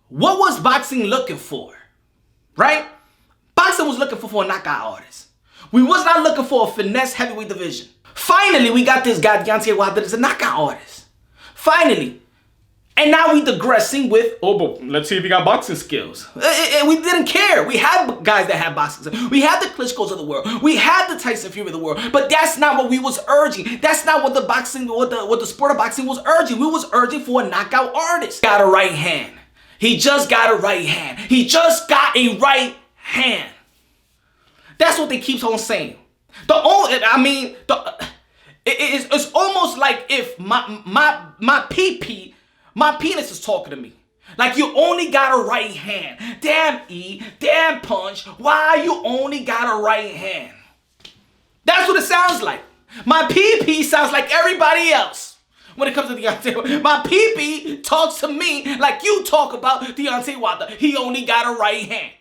What was boxing looking for? Right? Boxing was looking for a knockout artist. We was not looking for a finesse heavyweight division. Finally, we got this guy, Deontay Wilder, that's a knockout artist. Finally. And now we digressing with, oh, but let's see if he got boxing skills. We didn't care. We had guys that had boxing skills. We had the Klitschko's of the world. We had the Tyson Fury of the world. But that's not what we was urging. That's not what the boxing, what the sport of boxing was urging. We was urging for a knockout artist. Got a right hand. He just got a right hand. He just got a right hand. That's what they keep on saying. It's almost like if my pee-pee, my penis is talking to me. Like, you only got a right hand. Damn E, damn Punch, why you only got a right hand? That's what it sounds like. My pee-pee sounds like everybody else. When it comes to Deontay, my pee-pee talks to me like you talk about Deontay Wilder. He only got a right hand.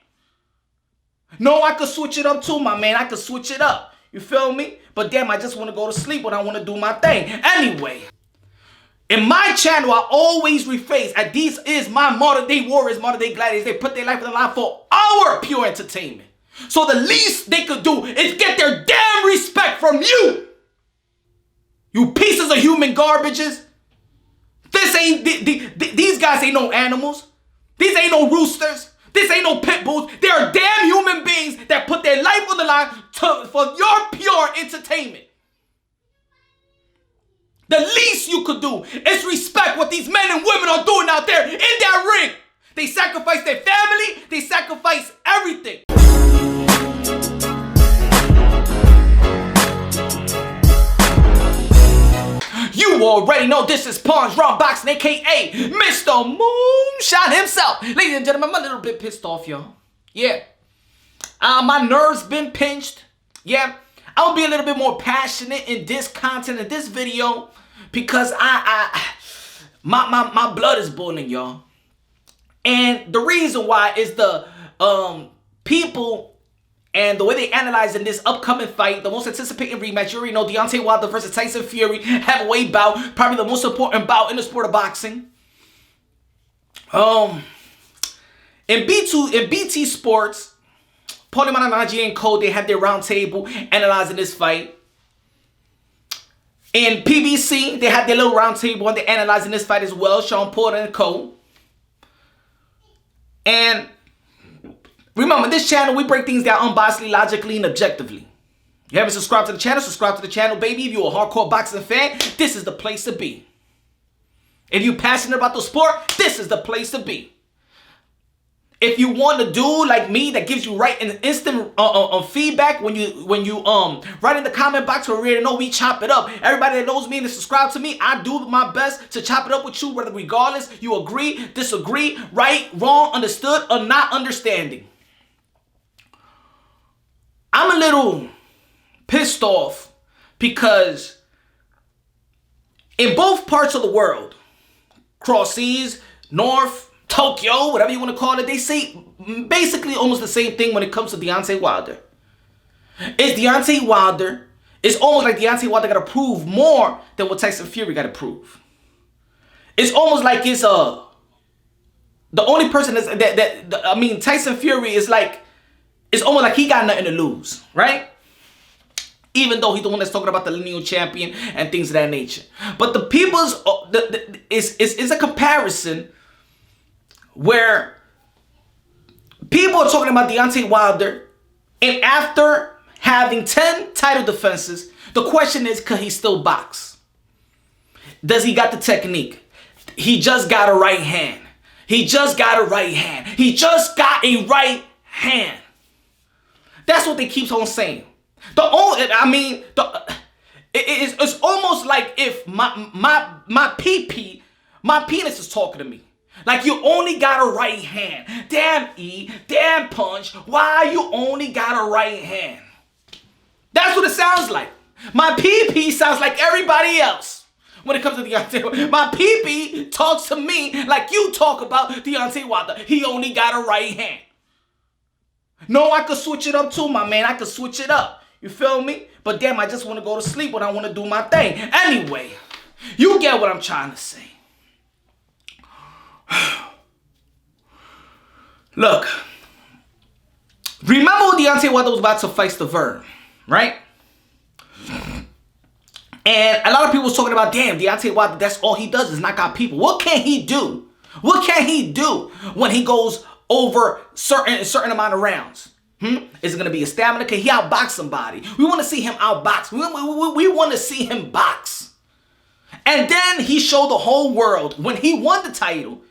No, I could switch it up too, my man. I could switch it up. You feel me? But damn, I just want to go to sleep when I want to do my thing. Anyway, in my channel, I always rephrase, and these is my modern day warriors, modern day gladiators. They put their life on the line for our pure entertainment. So the least they could do is get their damn respect from you. You pieces of human garbages. This ain't, these guys ain't no animals. These ain't no roosters. This ain't no pit bulls. They are damn human beings that put their life on the line for your pure entertainment. The least you could do is respect what these men and women are doing out there in their ring. They sacrifice their family. They sacrifice everything. You already know this is PUNSH Raw Boxing, aka Mr. Moonshot himself. Ladies and gentlemen, I'm a little bit pissed off, y'all. Yeah. My nerves been pinched. Yeah. I'll be a little bit more passionate in this content, in this video, because my blood is boiling, y'all. And the reason why is the people and the way they analyze in this upcoming fight, the most anticipated rematch. You already know, Deontay Wilder versus Tyson Fury, heavyweight bout, probably the most important bout in the sport of boxing. In BT Sports, Paulie Malignaggi and Co, they had their round table analyzing this fight. In PBC, they had their little round table and they're analyzing this fight as well, Sean Porter and Co. And remember, this channel, we break things down unbiasedly, logically, and objectively. You haven't subscribed to the channel, subscribe to the channel, baby. If you're a hardcore boxing fan, this is the place to be. If you're passionate about the sport, this is the place to be. If you want a dude like me that gives you right and instant feedback when you write in the comment box, or already know we chop it up. Everybody that knows me and subscribe to me, I do my best to chop it up with you, whether regardless you agree, disagree, right, wrong, understood, or not understanding. I'm a little pissed off because in both parts of the world, cross seas, north, Tokyo, whatever you want to call it, they say basically almost the same thing when it comes to Deontay Wilder. It's almost like Deontay Wilder got to prove more than what Tyson Fury got to prove. It's almost like it's the only person Tyson Fury is like, it's almost like he got nothing to lose, right? Even though he's the one that's talking about the lineal champion and things of that nature. But the people's, it's a comparison where people are talking about Deontay Wilder, and after having 10 title defenses, the question is, could he still box? Does he got the technique? He just got a right hand. He just got a right hand. He just got a right hand. That's what they keep on saying. It's almost like if my pee-pee, my penis is talking to me. Like, you only got a right hand. Damn E, damn Punch, why you only got a right hand? That's what it sounds like. My pee-pee sounds like everybody else. When it comes to Deontay, my pee-pee talks to me like you talk about Deontay Wilder. He only got a right hand. No, I could switch it up too, my man. I could switch it up. You feel me? But damn, I just want to go to sleep when I want to do my thing. Anyway, you get what I'm trying to say. Look, remember when Deontay Wilder was about to fight Stavern, right? And a lot of people was talking about, damn, Deontay Wilder, that's all he does is knock out people. What can he do? What can he do when he goes over certain amount of rounds? Is it going to be a stamina? Can he outbox somebody? We want to see him outbox. We want to see him box. And then he showed the whole world when he won the title,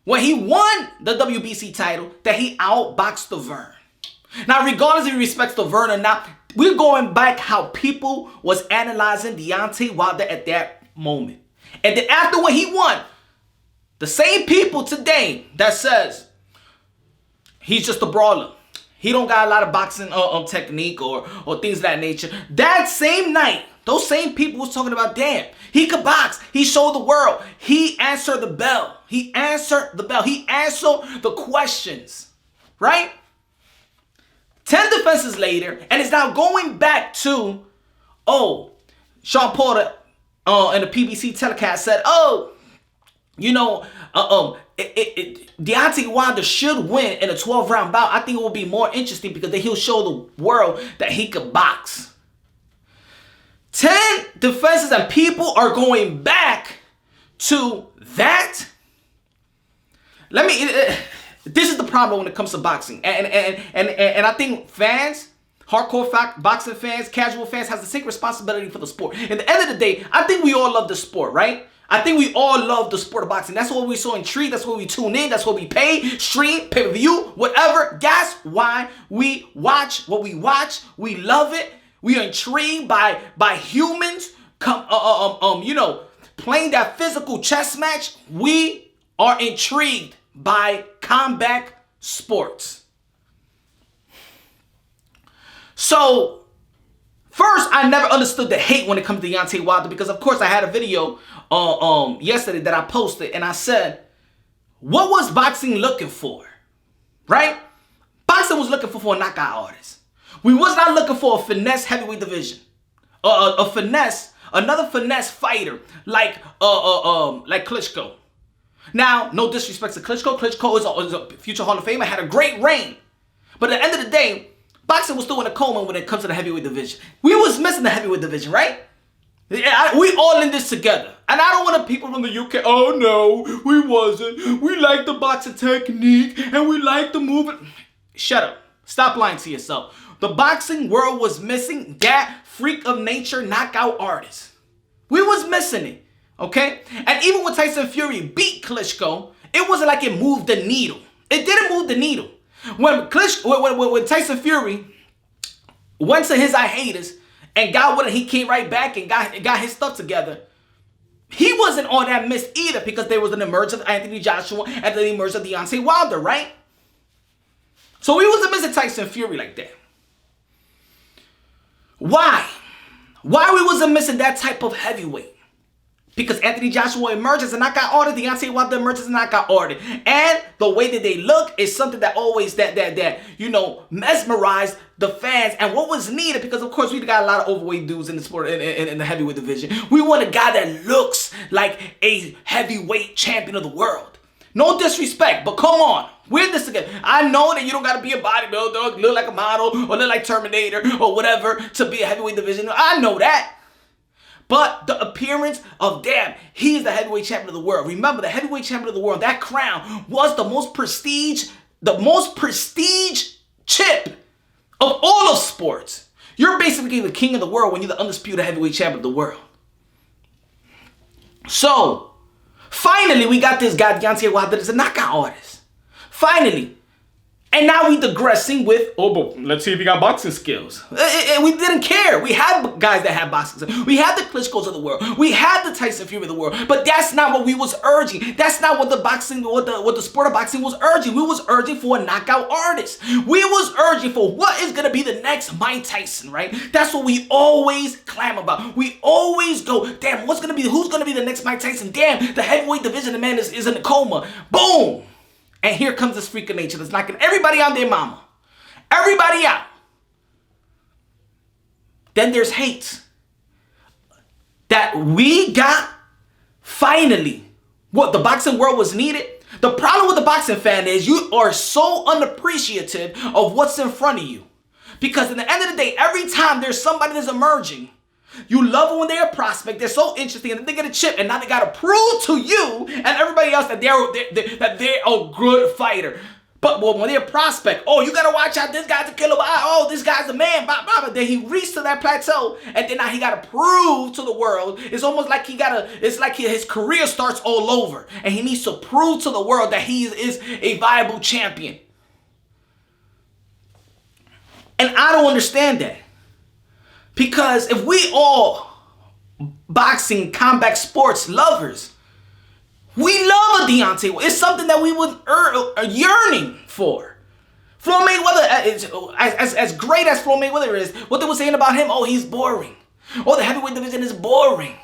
when he won the WBC title, that he outboxed the Vern. Now, regardless if he respects the Vern or not, we're going back how people was analyzing Deontay Wilder at that moment. And then after when he won, the same people today that says he's just a brawler, he don't got a lot of boxing technique or things of that nature. That same night, those same people was talking about, damn, he could box. He showed the world. He answered the bell. He answered the bell. He answered the questions, right? 10 defenses later, and it's now going back to, Sean Porter in the PBC telecast said, Deontay Wilder should win in a 12-round bout. I think it will be more interesting because then he'll show the world that he could box. 10 defenses and people are going back to that. This is the problem when it comes to boxing. And I think fans, hardcore boxing fans, casual fans, has the same responsibility for the sport. At the end of the day, I think we all love the sport, right? I think we all love the sport of boxing. That's what we so intrigued. That's what we tune in. That's what we pay, stream, pay-per-view, whatever. That's why we watch what we watch. We love it. We are intrigued by humans playing that physical chess match. We are intrigued by combat sports. So, first, I never understood the hate when it comes to Deontay Wilder because, of course, I had a video yesterday that I posted, and I said, what was boxing looking for? Right? Boxing was looking for a knockout artist. We was not looking for a finesse heavyweight division. Another finesse fighter like Klitschko. Now, no disrespect to Klitschko. Klitschko is a future Hall of Famer, had a great reign. But at the end of the day, boxing was still in a coma when it comes to the heavyweight division. We was missing the heavyweight division, right? We all in this together. And I don't want people from the UK, oh no, we wasn't. We like the boxing technique and we like the movement. Shut up. Stop lying to yourself. The boxing world was missing that freak of nature knockout artist. We was missing it. Okay? And even when Tyson Fury beat Klitschko, it wasn't like it moved the needle. It didn't move the needle. When Tyson Fury went to his hiatus and got what he came right back and got his stuff together, he wasn't on that miss either because there was an emergence of Anthony Joshua and the emergence of Deontay Wilder, right? So we wasn't missing Tyson Fury like that. Why? Why we wasn't missing that type of heavyweight? Because Anthony Joshua emerges as a knockout artist, Deontay Wilder emerges as a knockout artist. And the way that they look is something that always mesmerized the fans. And what was needed, because of course we got a lot of overweight dudes in the sport, in the heavyweight division. We want a guy that looks like a heavyweight champion of the world. No disrespect, but come on. We're this together. I know that you don't got to be a bodybuilder, look like a model, or look like Terminator, or whatever, to be a heavyweight division. I know that. But the appearance of, damn, he is the heavyweight champion of the world. Remember, the heavyweight champion of the world, that crown was the most prestige chip of all of sports. You're basically the king of the world when you're the undisputed heavyweight champion of the world. So, finally, we got this guy, Deontay Wilder, that's a knockout artist. Finally. And now we digressing with, but let's see if he got boxing skills. We didn't care. We had guys that had boxing skills. We had the Klitschkos of the world. We had the Tyson Fury of the world. But that's not what we was urging. That's not what the sport of boxing was urging. We was urging for a knockout artist. We was urging for what is going to be the next Mike Tyson, right? That's what we always clam about. We always go, damn, who's going to be the next Mike Tyson? Damn, the heavyweight division, the man is in a coma. Boom. And here comes this freak of nature that's knocking everybody out their mama. Everybody out. Then there's hate. That we got finally what the boxing world was needed. The problem with the boxing fan is you are so unappreciative of what's in front of you. Because at the end of the day, every time there's somebody that's emerging, you love them when they're a prospect. They're so interesting, and they get a chip, and now they gotta prove to you and everybody else that they're a good fighter. But when they're a prospect, oh, you gotta watch out. This guy's a killer. Oh, this guy's a man. Blah, blah, blah. Then he reached to that plateau, and then now he gotta prove to the world. It's almost like it's like his career starts all over, and he needs to prove to the world that he is a viable champion. And I don't understand that. Because if we all boxing, combat sports lovers, we love a Deontay. It's something that we would are yearning for. Floyd Mayweather, as great as Floyd Mayweather is, what they were saying about him, oh, he's boring. Oh, the heavyweight division is boring.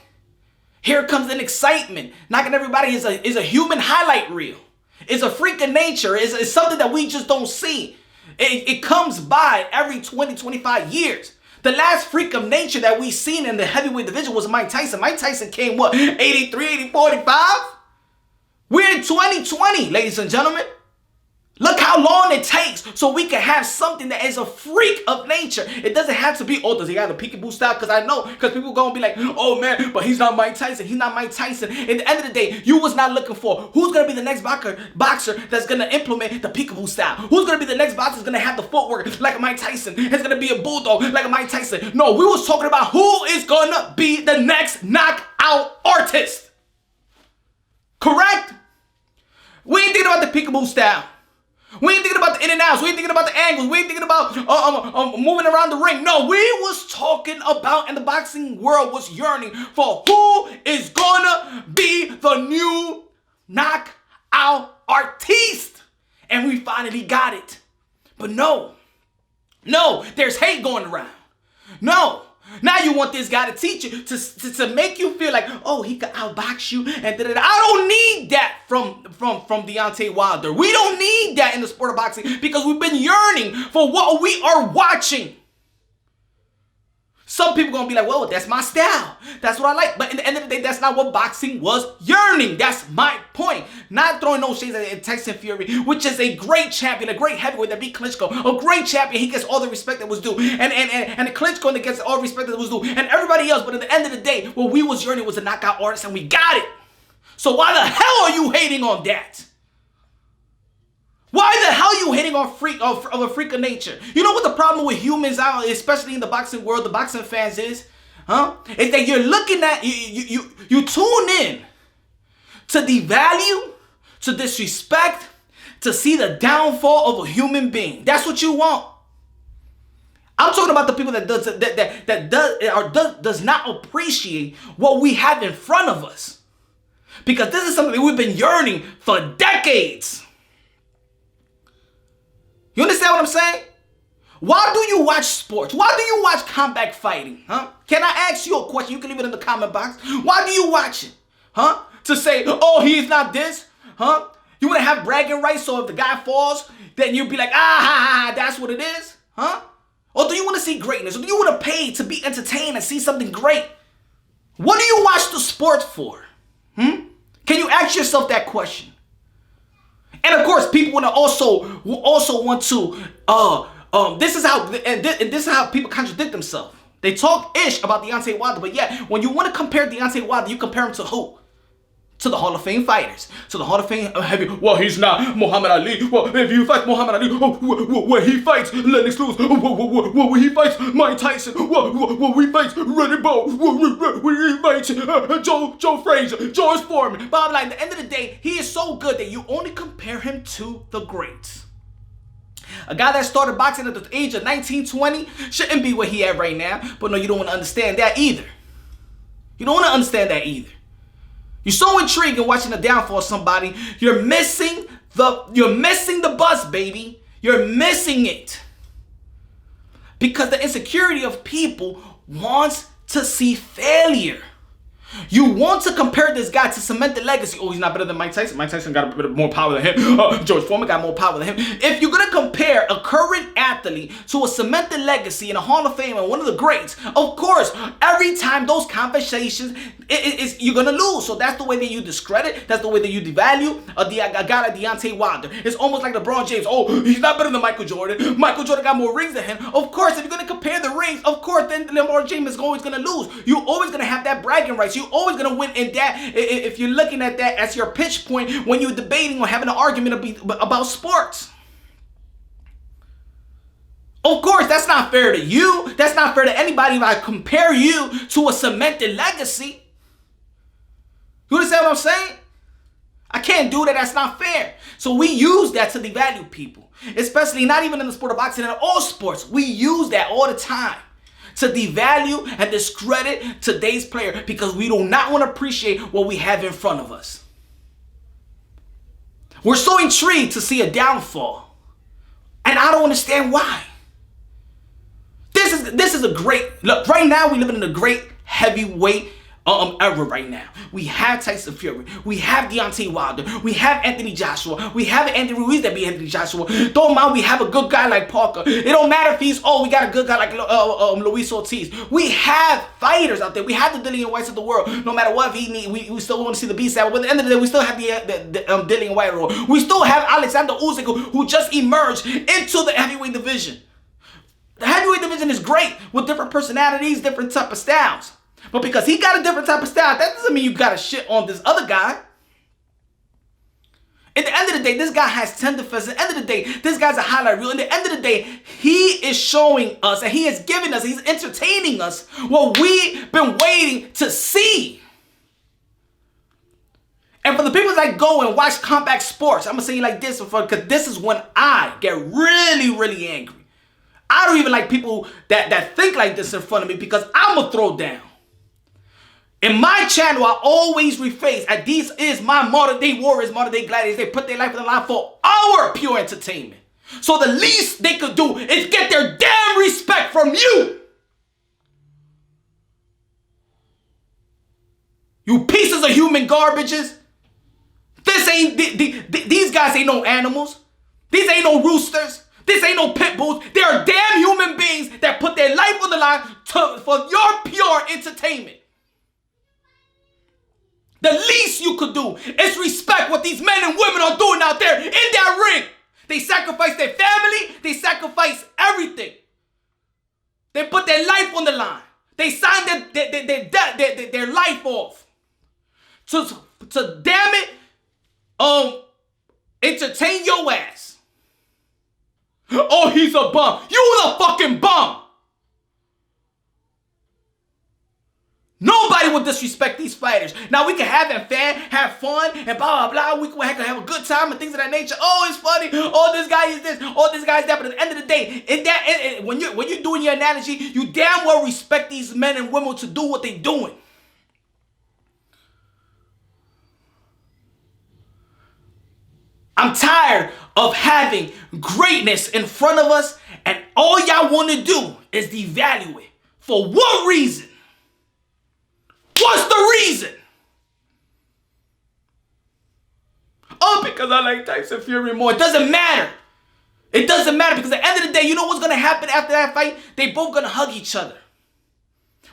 Here comes an excitement. Knocking everybody is a human highlight reel. It's a freak of nature. It's something that we just don't see. It comes by every 20, 25 years. The last freak of nature that we seen in the heavyweight division was Mike Tyson. Mike Tyson came, what, 83, 84, 85? We're in 2020, ladies and gentlemen. Look how long it takes so we can have something that is a freak of nature. It doesn't have to be, oh, does he have a peekaboo style? Because I know, because people going to be like, oh, man, but he's not Mike Tyson. He's not Mike Tyson. At the end of the day, you was not looking for who's going to be the next boxer that's going to implement the peekaboo style. Who's going to be the next boxer that's going to have the footwork like a Mike Tyson. It's going to be a bulldog like a Mike Tyson. No, we was talking about who is going to be the next knockout artist. Correct? We ain't thinking about the peekaboo style. We ain't thinking about the in and outs. We ain't thinking about the angles. We ain't thinking about moving around the ring. No, we was talking about, and the boxing world was yearning for who is gonna be the new knockout artist. And we finally got it. But no, there's hate going around. No. Now you want this guy to teach you, to make you feel like, oh, he could outbox you, and da-da-da. I don't need that from Deontay Wilder. We don't need that in the sport of boxing because we've been yearning for what we are watching. Some people going to be like, well, that's my style. That's what I like. But in the end of the day, that's not what boxing was yearning. That's my point. Not throwing no shades at Tyson Fury, which is a great champion, a great heavyweight that beat Klitschko. A great champion. He gets all the respect that was due. And the Klitschko that gets all the respect that was due. And everybody else. But at the end of the day, what we was yearning was a knockout artist, and we got it. So why the hell are you hating on that? Why the hell are you hating on a freak of nature? You know what the problem with humans out, especially in the boxing world, the boxing fans is? Is that you're looking at, you tune in to devalue, to disrespect, to see the downfall of a human being. That's what you want. I'm talking about the people that does not appreciate what we have in front of us. Because this is something that we've been yearning for decades. You understand what I'm saying? Why do you watch sports? Why do you watch combat fighting? Can I ask you a question? You can leave it in the comment box. Why do you watch it? To say, oh, he's not this? You want to have bragging rights so if the guy falls, then you'll be like, that's what it is? Or do you want to see greatness? Or do you want to pay to be entertained and see something great? What do you watch the sport for? Can you ask yourself that question? And of course, people will also want to, this is how people contradict themselves. They talk ish about Deontay Wilder, but yeah, when you want to compare Deontay Wilder, you compare him to who? To the Hall of Fame fighters. To the Hall of Fame heavy. Well, he's not Muhammad Ali. Well, if you fight Muhammad Ali, when he fights Lennox Lewis, when he fights Mike Tyson, when he fights Ronnie Bowe, when he fights Joe Frazier, George Foreman. But like, at the end of the day, he is so good that you only compare him to the greats. A guy that started boxing at the age of 19, 20 shouldn't be where he at right now. But no, you don't want to understand that either. You don't want to understand that either. You're so intrigued in watching the downfall of somebody. You're missing the bus, baby. You're missing it. Because the insecurity of people wants to see failure. You want to compare this guy to cement the legacy. Oh, he's not better than Mike Tyson. Mike Tyson got a bit more power than him. George Foreman got more power than him. If you're going to compare compare a current athlete to a cemented legacy in a Hall of Fame and one of the greats, of course, every time those conversations, you're going to lose. So that's the way that you discredit. That's the way that you devalue a guy like Deontay Wilder. It's almost like LeBron James. Oh, he's not better than Michael Jordan. Michael Jordan got more rings than him. Of course, if you're going to compare the rings, of course, then LeBron James is always going to lose. You're always going to have that bragging rights. You're always going to win in that if you're looking at that as your pitch point when you're debating or having an argument about sports. Of course, that's not fair to you. That's not fair to anybody if I compare you to a cemented legacy. You understand what I'm saying? I can't do that. That's not fair. So we use that to devalue people, especially not even in the sport of boxing, in all sports. We use that all the time to devalue and discredit today's player because we do not want to appreciate what we have in front of us. We're so intrigued to see a downfall, and I don't understand why. This is a great look. Right now, we living in a great heavyweight era right now. We have Tyson Fury. We have Deontay Wilder. We have Anthony Joshua. We have Anthony Ruiz that be Anthony Joshua. Don't mind, we have a good guy like Parker. It don't matter if he's, we got a good guy like Luis Ortiz. We have fighters out there. We have the Dillian Whites of the world. No matter what he need, we still want to see the beast out. But at the end of the day, we still have the Dillian White role. We still have Alexander Usyk who just emerged into the heavyweight division. The heavyweight division is great with different personalities, different type of styles. But because he got a different type of style, that doesn't mean you got to shit on this other guy. At the end of the day, this guy has 10 defenses. At the end of the day, this guy's a highlight reel. At the end of the day, he is showing us and he is giving us, he's entertaining us what we've been waiting to see. And for the people that go and watch combat sports, I'm going to say it like this because this is when I get really, really angry. I don't even like people that think like this in front of me because I'm going to throw down. In my channel, I always rephrase, and these is my modern day warriors, modern day gladiators. They put their life on the line for our pure entertainment. So the least they could do is get their damn respect from you. You pieces of human garbages. This ain't, these guys ain't no animals. These ain't no roosters. This ain't no pit bulls. They are damn human beings that put their life on the line for your pure entertainment. The least you could do is respect what these men and women are doing out there in that ring. They sacrifice their family. They sacrifice everything. They put their life on the line. They sign their life off. To damn it, entertain your ass. Oh, he's a bum. You the fucking bum. Nobody will disrespect these fighters. Now, we can have fun, and blah, blah, blah. We can have a good time and things of that nature. Oh, it's funny. Oh, this guy is this. Oh, this guy is that. But at the end of the day, when you're doing your analogy, you damn well respect these men and women to do what they're doing. I'm tired of having greatness in front of us, and all y'all want to do is devalue it. For what reason? What's the reason? Oh, because I like Tyson Fury more. It doesn't matter. It doesn't matter because at the end of the day, you know what's going to happen after that fight? They both going to hug each other.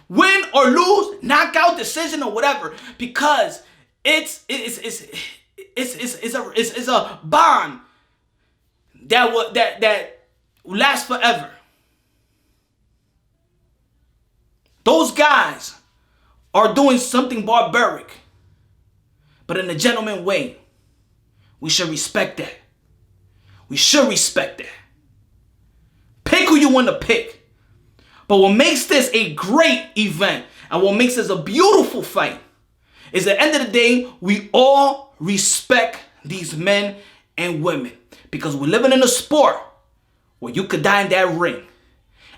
Win or lose, knockout, decision, or whatever. Because it's a bond that lasts forever. Those guys are doing something barbaric, but in a gentleman way. We should respect that. We should respect that. Pick who you want to pick. But what makes this a great event and what makes this a beautiful fight is at the end of the day, we all respect these men and women because we're living in a sport where you could die in that ring.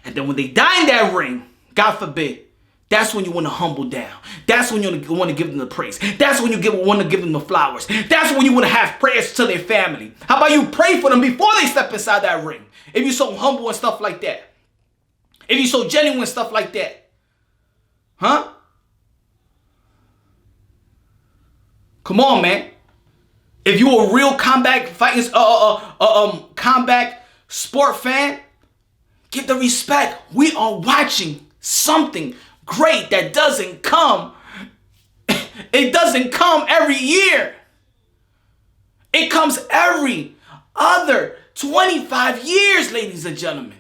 And then when they die in that ring, God forbid, that's when you want to humble down. That's when you want to give them the praise. That's when you want to give them the flowers. That's when you want to have prayers to their family. How about you pray for them before they step inside that ring? If you're so humble and stuff like that. If you're so genuine and stuff like that. Huh? Come on, man. If you're a real combat fighting, combat Sport fan, give the respect. We are watching something great that doesn't come. It doesn't come every year. It comes every other 25 years, ladies and gentlemen.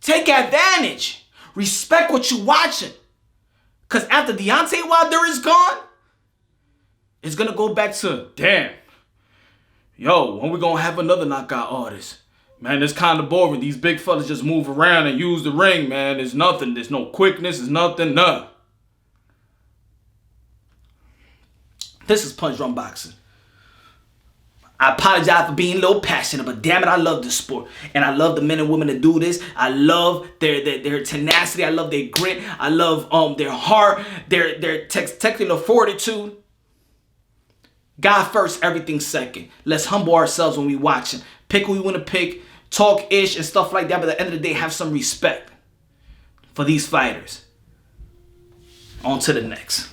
Take advantage. Respect what you're watching. Because after Deontay Wilder is gone, it's going to go back to, damn, yo, when we going to have another knockout artist? Man, it's kind of boring. These big fellas just move around and use the ring, man. There's nothing. There's no quickness. There's nothing. None. This is Punch Drunk Boxing. I apologize for being a little passionate, but damn it, I love this sport. And I love the men and women that do this. I love their tenacity. I love their grit. I love their heart, their technical fortitude. God first, everything second. Let's humble ourselves when we watching. Pick who we want to pick, talk ish and stuff like that, but at the end of the day, have some respect for these fighters. On to the next.